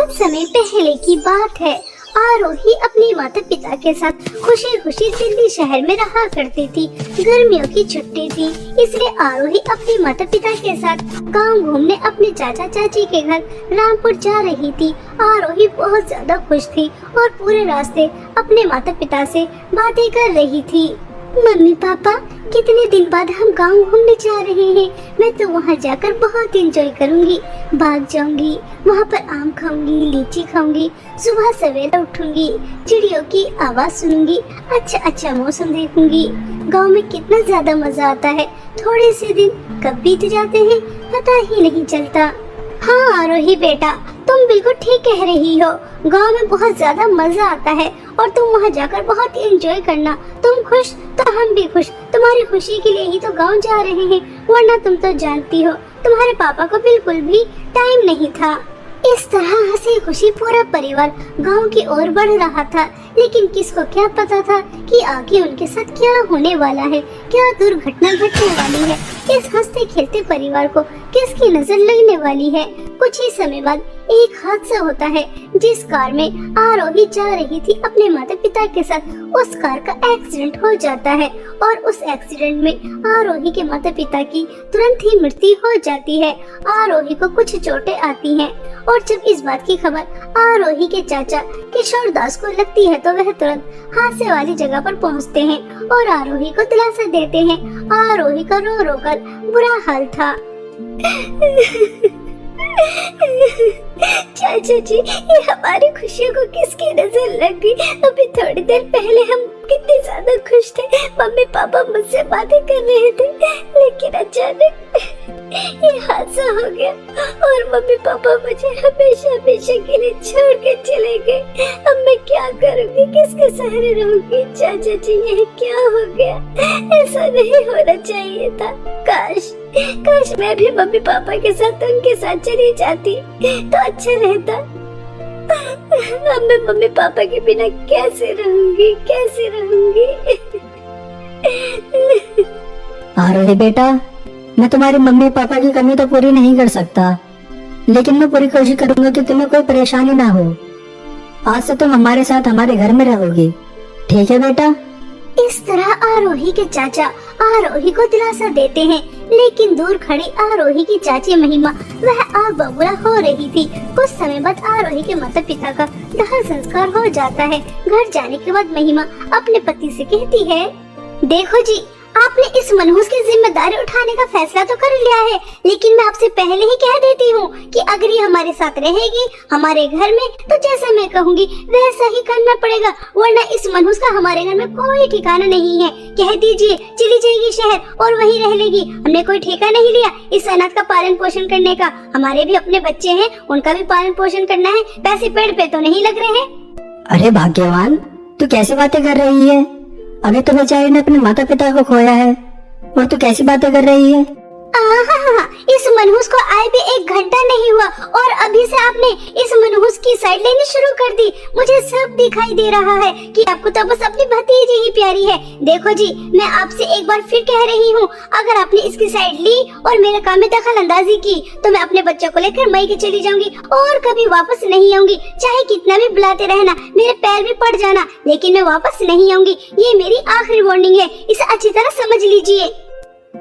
कुछ समय पहले की बात है। आरोही अपने माता पिता के साथ खुशी खुशी दिल्ली शहर में रहा करती थी। गर्मियों की छुट्टी थी, इसलिए आरोही अपने माता पिता के साथ गांव घूमने अपने चाचा चाची के घर रामपुर जा रही थी। आरोही बहुत ज्यादा खुश थी और पूरे रास्ते अपने माता पिता से बातें कर रही थी। मम्मी पापा, कितने दिन बाद हम गांव घूमने जा रहे हैं। मैं तो वहाँ जाकर बहुत एंजॉय करूंगी। बाग जाऊंगी, वहाँ पर आम खाऊंगी, लीची खाऊंगी, सुबह सवेरे उठूंगी, चिड़ियों की आवाज सुनूंगी, अच्छा मौसम देखूंगी। गांव में कितना ज्यादा मजा आता है। थोड़े से दिन कब बीत जाते हैं पता ही नहीं चलता। हाँ आरोही बेटा, तुम बिल्कुल ठीक कह रही हो। गांव में बहुत ज्यादा मजा आता है और तुम वहाँ जाकर बहुत एंजॉय करना। तुम खुश तो हम भी खुश। तुम्हारी खुशी के लिए ही तो गांव जा रहे हैं, वरना तुम तो जानती हो तुम्हारे पापा को बिल्कुल भी टाइम नहीं था। इस तरह हंसी खुशी पूरा परिवार गांव की ओर बढ़ रहा था, लेकिन किसको क्या पता था कि आगे उनके साथ क्या होने वाला है, क्या दुर्घटना घटने वाली है। इस हंसते खेलते परिवार को किसकी नजर लगने वाली है। कुछ ही समय बाद एक हादसा होता है, जिस कार में आरोही जा रही थी अपने माता पिता के साथ, उस कार का एक्सीडेंट हो जाता है और उस एक्सीडेंट में आरोही के माता पिता की तुरंत ही मृत्यु हो जाती है। आरोही को कुछ चोटें आती हैं और जब इस बात की खबर आरोही के चाचा किशोर दास को लगती है तो वह तुरंत हादसे वाली जगह पर पहुंचते हैं और आरोही को दिलासा देते हैं। आरोही का रो रो कर बुरा हाल था। चाचा जी, ये हमारी खुशियों को किसकी नजर लग गई। अभी थोड़ी देर पहले हम कितने ज्यादा खुश थे, मम्मी पापा मुझसे बातें कर रहे थे, लेकिन अचानक ये हादसा हो गया और मम्मी पापा मुझे हमेशा हमेशा के लिए छोड़ के चले गए। अब मैं क्या करूँगी, किसके सहारे रहूंगी। चाचा जी, ये क्या हो गया, ऐसा नहीं होना चाहिए था। काश मैं भी मम्मी पापा के साथ उनके साथ चली जाती तो अच्छा रहता। अब मैं मम्मी पापा के बिना कैसे रहूंगी। आरोही बेटा, मैं तुम्हारी मम्मी पापा की कमी तो पूरी नहीं कर सकता, लेकिन मैं पूरी कोशिश करूंगा कि तुम्हें कोई परेशानी ना हो। आज से तुम हमारे साथ हमारे घर में रहोगी, ठीक है बेटा। इस तरह आरोही के चाचा आरोही को दिलासा देते हैं, लेकिन दूर खड़ी आरोही की चाची महिमा वह आग बबूला हो रही थी। कुछ समय बाद आरोही के माता पिता का दाह संस्कार हो जाता है। घर जाने के बाद महिमा अपने पति से कहती है, देखो जी, आपने इस मनहूस की जिम्मेदारी उठाने का फैसला तो कर लिया है, लेकिन मैं आपसे पहले ही कह देती हूँ कि अगर ये हमारे साथ रहेगी हमारे घर में, तो जैसा मैं कहूँगी वैसा ही करना पड़ेगा, वरना इस मनहूस का हमारे घर में कोई ठिकाना नहीं है। कह दीजिए चली जाएगी शहर और वहीं रह लेगी। हमने कोई ठेका नहीं लिया इस अनाथ का पालन पोषण करने का। हमारे भी अपने बच्चे हैं, उनका भी पालन पोषण करना है। पैसे पेड़ पे तो नहीं लग रहे हैं। अरे भाग्यवान, तू कैसी बातें कर रही है। अभी तो बेचारी ने अपने माता पिता को खोया है और तू कैसी बातें कर रही है। इस मनहूस को आए भी 1 घंटा नहीं हुआ और अभी से आपने इस मनहूस की साइड लेनी शुरू कर दी। मुझे सब दिखाई दे रहा है कि आपको तो बस अपनी भतीजी ही प्यारी है। देखो जी, मैं आपसे एक बार फिर कह रही हूँ, अगर आपने इसकी साइड ली और मेरे काम में दखल अंदाजी की तो मैं अपने बच्चों को लेकर मई के चली जाऊंगी और कभी वापस नहीं आऊंगी। चाहे कितना भी बुलाते रहना, मेरे पैर भी पड़ जाना, लेकिन मैं वापस नहीं आऊंगी। ये मेरी आखिरी वार्निंग है, इसे अच्छी तरह समझ लीजिए।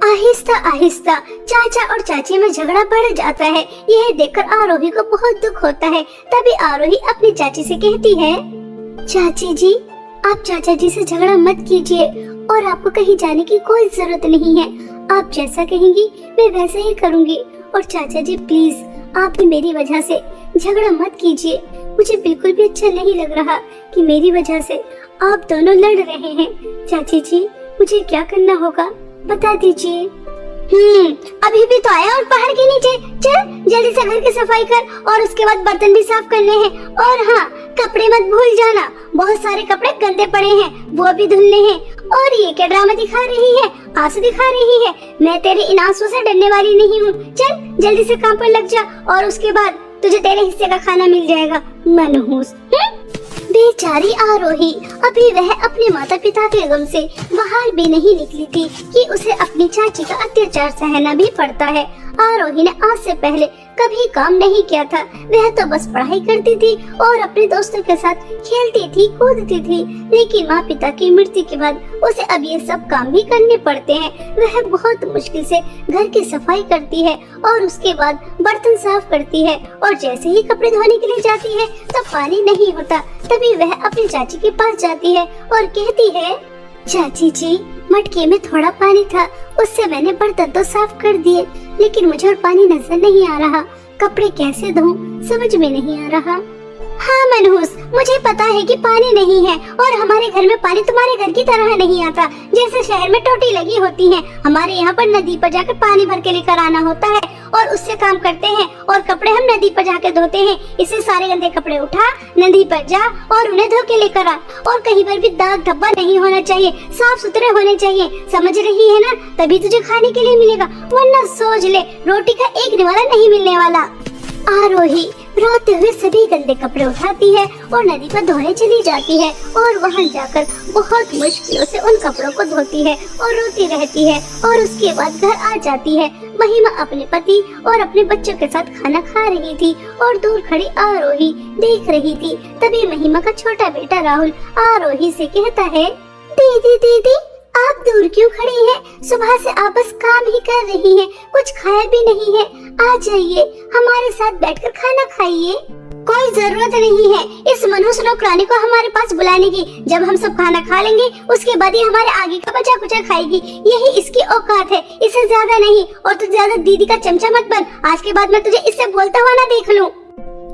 आहिस्ता आहिस्ता चाचा और चाची में झगड़ा बढ़ जाता है। यह देखकर आरोही को बहुत दुख होता है। तभी आरोही अपनी चाची से कहती है, चाची जी, आप चाचा जी से झगड़ा मत कीजिए और आपको कहीं जाने की कोई जरूरत नहीं है। आप जैसा कहेंगी मैं वैसा ही करूंगी। और चाचा जी प्लीज, आप भी मेरी वजह से झगड़ा मत कीजिए। मुझे बिल्कुल भी अच्छा नहीं लग रहा कि मेरी वजह से आप दोनों लड़ रहे हैं। चाची जी, मुझे क्या करना होगा बता दीजिए। अभी भी तो आया और पहाड़ के नीचे। चल जल्दी से घर की सफाई कर और उसके बाद बर्तन भी साफ करने हैं। और हाँ, कपड़े मत भूल जाना, बहुत सारे कपड़े गंदे पड़े हैं, वो भी धुलने हैं। और ये क्या ड्रामा दिखा रही है, आंसू दिखा रही है। मैं तेरे इन आंसू से डरने वाली नहीं हूँ। चल जल्दी से काम पर लग जा और उसके बाद तुझे तेरे हिस्से का खाना मिल जाएगा। मनहूस। बेचारी आरोही, अभी वह अपने माता पिता के गम से बाहर भी नहीं निकली थी कि उसे अपनी चाची का अत्याचार सहना भी पड़ता है। आरोही ने आज से पहले कभी काम नहीं किया था। वह तो बस पढ़ाई करती थी और अपने दोस्तों के साथ खेलती थी, कूदती थी। लेकिन माँ पिता की मृत्यु के बाद उसे अब ये सब काम भी करने पड़ते हैं। वह बहुत मुश्किल से घर की सफाई करती है और उसके बाद बर्तन साफ करती है, और जैसे ही कपड़े धोने के लिए जाती है तब पानी नहीं होता। तभी वह अपनी चाची के पास जाती है और कहती है, चाची जी, मटके में थोड़ा पानी था, उससे मैंने बर्तन तो साफ कर दिए, लेकिन मुझे और पानी नजर नहीं आ रहा। कपड़े कैसे धोऊं समझ में नहीं आ रहा। हाँ मनहूस, मुझे पता है कि पानी नहीं है, और हमारे घर में पानी तुम्हारे घर की तरह नहीं आता। जैसे शहर में टोटी लगी होती है, हमारे यहाँ पर नदी पर जाकर पानी भर के लेकर आना होता है और उससे काम करते हैं, और कपड़े हम नदी पर जाकर धोते हैं। इससे सारे गंदे कपड़े उठा, नदी पर जा और उन्हें धो के लेकर आ, और कहीं पर भी दाग धब्बा नहीं होना चाहिए, साफ सुथरे होने चाहिए। समझ रही है ना? तभी तुझे खाने के लिए मिलेगा, वरना सोच ले रोटी का एक निवाला नहीं मिलने वाला। आरोही रोते हुए सभी गंदे कपड़े उठाती है और नदी पर धोने चली जाती है, और वहां जाकर बहुत मुश्किलों से उन कपड़ों को धोती है और रोती रहती है। और उसके बाद घर आ जाती है। महिमा अपने पति और अपने बच्चों के साथ खाना खा रही थी और दूर खड़ी आरोही देख रही थी। तभी महिमा का छोटा बेटा राहुल आरोही से कहता है, दीदी दीदी, आप दूर क्यों खड़ी हैं? सुबह से आप बस काम ही कर रही हैं, कुछ खाया भी नहीं है। आ जाइए, हमारे साथ बैठकर खाना खाइए। कोई जरूरत नहीं है इस मनहूस नौकरानी को हमारे पास बुलाने की। जब हम सब खाना खा लेंगे उसके बाद ही हमारे आगे का बचा कुचा खाएगी। यही इसकी औकात है, इससे ज्यादा नहीं। और तू ज्यादा दीदी का चमचा मत बन, आज के बाद मैं तुझे इससे बोलता हुआ ना देख लूं।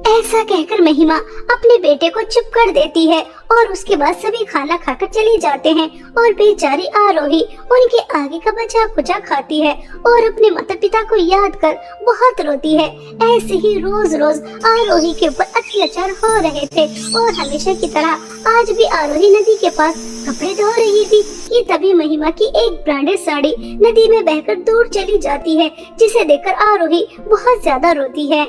ऐसा कहकर महिमा अपने बेटे को चुप कर देती है, और उसके बाद सभी खाना खाकर चले जाते हैं, और बेचारी आरोही उनके आगे का बचा कुचा खाती है और अपने माता पिता को याद कर बहुत रोती है। ऐसे ही रोज रोज आरोही के ऊपर अत्याचार हो रहे थे, और हमेशा की तरह आज भी आरोही नदी के पास कपड़े धो रही थी कि तभी महिमा की एक ब्रांडेड साड़ी नदी में बहकर दूर चली जाती है, जिसे देखकर आरोही बहुत ज्यादा रोती है।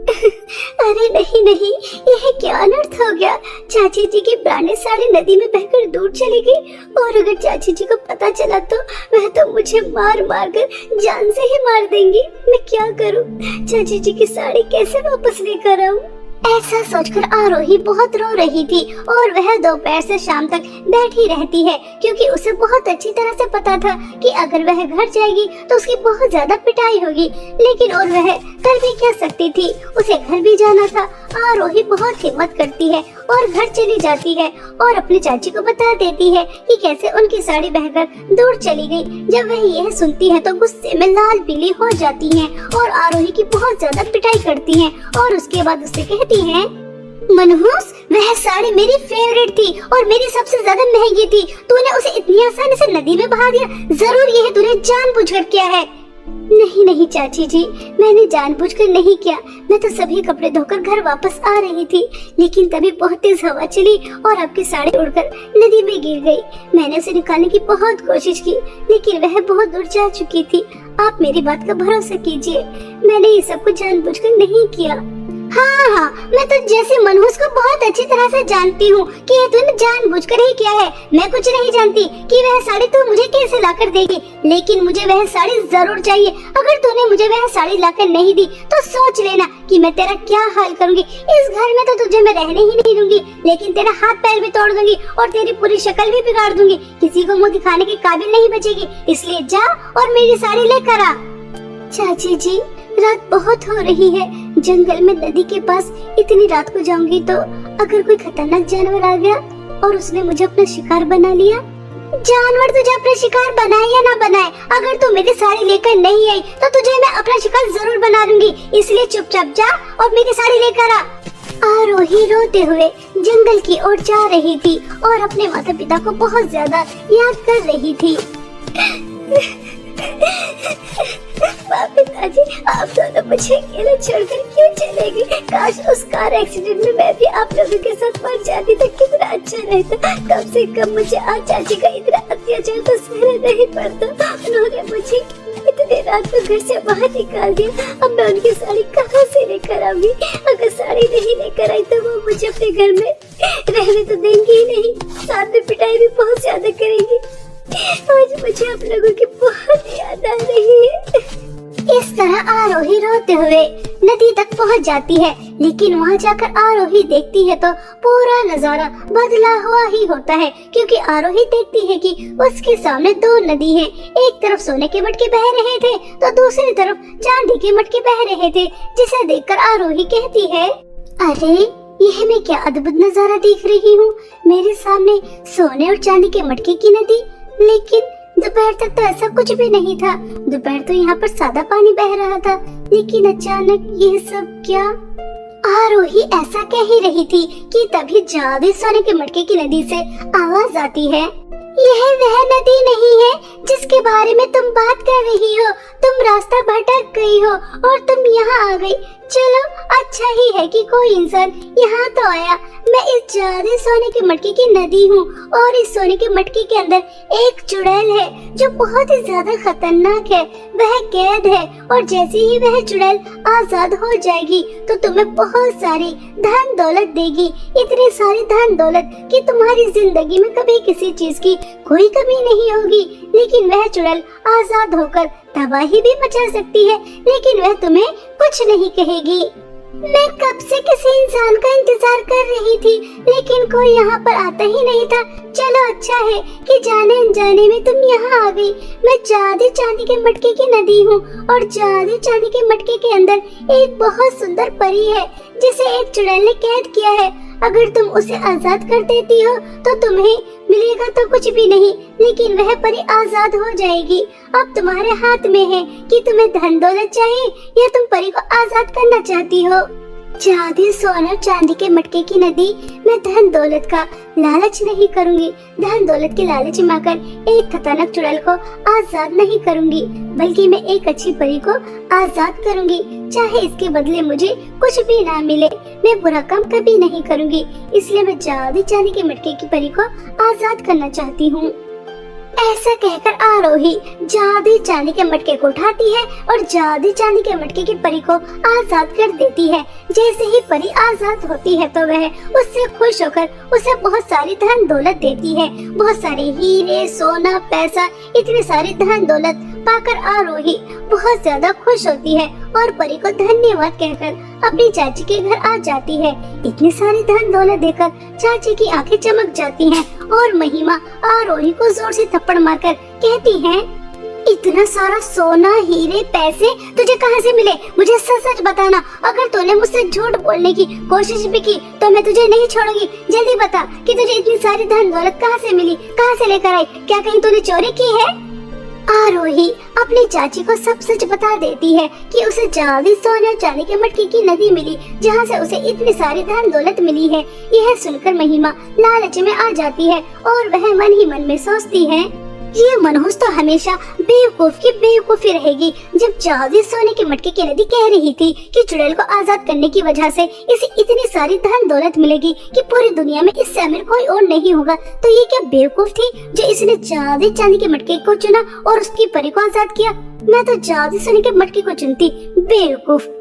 अरे नहीं नहीं, यह क्या अनर्थ हो गया। चाची जी की ब्रांडेड साड़ी नदी में बहकर दूर चली गई, और अगर चाची जी को पता चला तो वह तो मुझे मार मार कर जान से ही मार देंगी। मैं क्या करूं? चाची जी की साड़ी कैसे वापस लेकर आऊं? ऐसा सोचकर आरोही बहुत रो रही थी, और वह दोपहर से शाम तक बैठी रहती है, क्योंकि उसे बहुत अच्छी तरह से पता था कि अगर वह घर जाएगी तो उसकी बहुत ज्यादा पिटाई होगी। लेकिन और वह कर भी क्या सकती थी, उसे घर भी जाना था। आरोही बहुत हिम्मत करती है और घर चली जाती है, और अपनी चाची को बता देती है कि कैसे उनकी साड़ी बहकर दूर चली गई। जब वह यह सुनती है तो गुस्से में लाल पीली हो जाती है, और आरोही की बहुत ज्यादा पिटाई करती है, और उसके बाद उससे कहती है, मनहूस, वह साड़ी मेरी फेवरेट थी और मेरी सबसे ज्यादा महंगी थी। तूने उसे इतनी आसानी से नदी में बहा दिया, जरूर यह तूने जानबूझकर किया है। नहीं नहीं चाची जी, मैंने जानबूझकर नहीं किया। मैं तो सभी कपड़े धोकर घर वापस आ रही थी, लेकिन तभी बहुत तेज हवा चली और आपकी साड़ी उड़कर नदी में गिर गई। मैंने उसे निकालने की बहुत कोशिश की, लेकिन वह बहुत दूर जा चुकी थी। आप मेरी बात का भरोसा कीजिए, मैंने ये सब कुछ जानबूझकर नहीं किया। हाँ, मैं तो जैसे मनहूस को बहुत अच्छी तरह से जानती हूँ कि ये तूने जानबूझकर ही किया है। मैं कुछ नहीं जानती कि वह साड़ी तू मुझे कैसे लाकर देगी, लेकिन मुझे वह साड़ी जरूर चाहिए। अगर तूने मुझे वह साड़ी लाकर नहीं दी तो सोच लेना कि मैं तेरा क्या हाल करूँगी। इस घर में तो तुझे मैं रहने ही नहीं दूंगी, लेकिन तेरा हाथ पैर भी तोड़ दूंगी और तेरी पूरी शक्ल भी बिगाड़ दूंगी। किसी को मुँह दिखाने के काबिल नहीं बचेगी। इसलिए जा और मेरी साड़ी लेकर आ। चाची जी, रात बहुत हो रही है, जंगल में नदी के पास इतनी रात को जाऊंगी तो अगर कोई खतरनाक जानवर आ गया और उसने मुझे अपना शिकार बना लिया। जानवर तुझे अपना शिकार बनाए या ना बनाए, अगर तू मेरी साड़ी लेकर नहीं आई तो तुझे मैं अपना शिकार जरूर बना दूंगी। इसलिए चुपचाप जा और मेरी साड़ी लेकर आ। आरोही रोते हुए जंगल की ओर जा रही थी और अपने माता पिता को बहुत ज्यादा याद कर रही थी। पिताजी, आप दोनों मुझे अकेले छोड़कर क्यों चले गए? काश उस कार एक्सीडेंट में मैं भी आप लोगों के साथ मर जाती तो कितना अच्छा रहता। कम से कम मुझे आज चाची का इतना अत्याचार तो सहना नहीं पड़ता। उन्होंने मुझे इतने रात को घर से बाहर निकाल दिया। अब मैं उनकी साड़ी कहाँ से लेकर आऊंगी? अगर साड़ी नहीं लेकर आई तो वो मुझे अपने घर में रहने तो देंगे ही नहीं, साथ में पिटाई भी बहुत ज्यादा करेंगी। आज मुझे आप लोगों की बहुत याद आ रही है। इस तरह आरोही रोते हुए नदी तक पहुंच जाती है, लेकिन वहां जाकर आरोही देखती है तो पूरा नजारा बदला हुआ ही होता है, क्योंकि आरोही देखती है कि उसके सामने दो नदी हैं। एक तरफ सोने के मटके बह रहे थे तो दूसरी तरफ चांदी के मटके बह रहे थे, जिसे देखकर आरोही कहती है, अरे यह मैं क्या अद्भुत नजारा देख रही हूँ। मेरे सामने सोने और चांदी के मटके की नदी, लेकिन दोपहर तक तो ऐसा कुछ भी नहीं था। दोपहर तो यहाँ पर सादा पानी बह रहा था, लेकिन अचानक यह सब क्या। आरोही ऐसा कह ही रही थी कि तभी जादू सोने के मटके की नदी से आवाज आती है, यह वह नदी नहीं है जिसके बारे में तुम बात कर रही हो। तुम रास्ता भटक गई हो और तुम यहाँ आ गई। चलो अच्छा ही है कि कोई इंसान यहाँ तो आया। मैं इस जादू सोने के मटके की नदी हूँ और इस सोने के मटके के अंदर एक चुड़ैल है जो बहुत ही ज्यादा खतरनाक है। वह कैद है और जैसे ही वह चुड़ैल आजाद हो जाएगी तो तुम्हें बहुत सारी धन दौलत देगी, इतनी सारी धन दौलत कि तुम्हारी जिंदगी में कभी किसी चीज की कोई कमी नहीं होगी। लेकिन वह चुड़ैल आजाद होकर तबाही भी मचा सकती है, लेकिन वह तुम्हें कुछ नहीं कहेगी। मैं कब से किसी इंसान का इंतजार कर रही थी, लेकिन कोई यहाँ पर आता ही नहीं था। चलो अच्छा है कि जाने अनजाने में तुम यहाँ आ गई। मैं जादू चांदी के मटके की नदी हूँ और जादू चांदी के मटके के अंदर एक बहुत सुंदर परी है जिसे एक चुड़ैल ने कैद किया है। अगर तुम उसे आजाद कर देती हो तो तुम्हें मिलेगा तो कुछ भी नहीं, लेकिन वह परी आजाद हो जाएगी। अब तुम्हारे हाथ में है कि तुम्हें धन दौलत चाहिए या तुम परी को आजाद करना चाहती हो। जादू सोना चांदी के मटके की नदी, मैं धन दौलत का लालच नहीं करूंगी। धन दौलत के लालच में आकर एक खतरनाक चुड़ैल को आजाद नहीं करूंगी, बल्कि मैं एक अच्छी परी को आजाद करूंगी, चाहे इसके बदले मुझे कुछ भी ना मिले। मैं बुरा काम कभी नहीं करूंगी, इसलिए मैं जादू चांदी के मटके की परी को आजाद करना चाहती हूँ। ऐसा कहकर आरोही जादू चांदी के मटके को उठाती है और जादू चांदी के मटके की परी को आजाद कर देती है। जैसे ही परी आजाद होती है तो वह उससे खुश होकर उसे बहुत सारी धन दौलत देती है। बहुत सारे हीरे, सोना, पैसा, इतनी सारी धन दौलत पाकर आरोही बहुत ज्यादा खुश होती है और परी को धन्यवाद कहकर अपनी चाची के घर आ जाती है। इतनी सारी धन दौलत देकर चाची की आंखें चमक जाती हैं और महिमा आरोही को जोर से थप्पड़ मारकर कहती है, इतना सारा सोना, हीरे, पैसे तुझे कहाँ से मिले? मुझे सच सच बताना। अगर तूने मुझसे झूठ बोलने की कोशिश भी की तो मैं तुझे नहीं छोड़ूंगी। जल्दी बता कि तुझे इतनी सारी धन दौलत कहाँ से मिली, कहाँ से लेकर आई? क्या कहीं तूने चोरी की है? आरोही अपनी चाची को सब सच बता देती है कि उसे जादू सोने चांदी के मटके की नदी मिली, जहाँ से उसे इतनी सारी धन दौलत मिली है। यह सुनकर महिमा लालच में आ जाती है और वह मन ही मन में सोचती है, ये मनहूस तो हमेशा बेवकूफ की बेवकूफी रहेगी। जब जादू सोने के मटके की नदी कह रही थी कि चुड़ैल को आजाद करने की वजह से इसे इतनी सारी धन दौलत मिलेगी कि पूरी दुनिया में इससे अमीर कोई और नहीं होगा, तो ये क्या बेवकूफ थी जो इसने जादू चांदी के मटके को चुना और उसकी परी को आजाद किया? मैं तो जादू सोने के मटके को चुनती, बेवकूफ।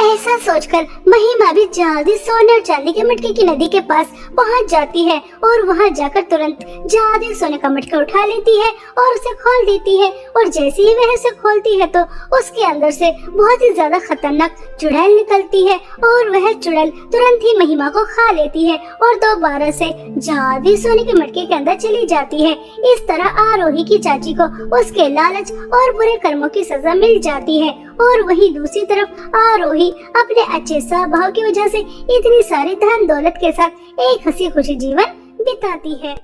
ऐसा सोचकर महिमा भी जादू सोने और चांदी के मटके की नदी के पास पहुंच जाती है और वहां जाकर तुरंत जादू सोने का मटका उठा लेती है और उसे खोल देती है। और जैसे ही वह उसे खोलती है तो उसके अंदर से बहुत ही ज्यादा खतरनाक चुड़ैल निकलती है और वह चुड़ैल तुरंत ही महिमा को खा लेती है और दोबारा से जादू सोने के मटके के अंदर चली जाती है। इस तरह आरोही की चाची को उसके लालच और बुरे कर्मों की सजा मिल जाती है और वहीं दूसरी तरफ आरोही अपने अच्छे स्वभाव की वजह से इतनी सारी धन दौलत के साथ एक हंसी खुशी जीवन बिताती है।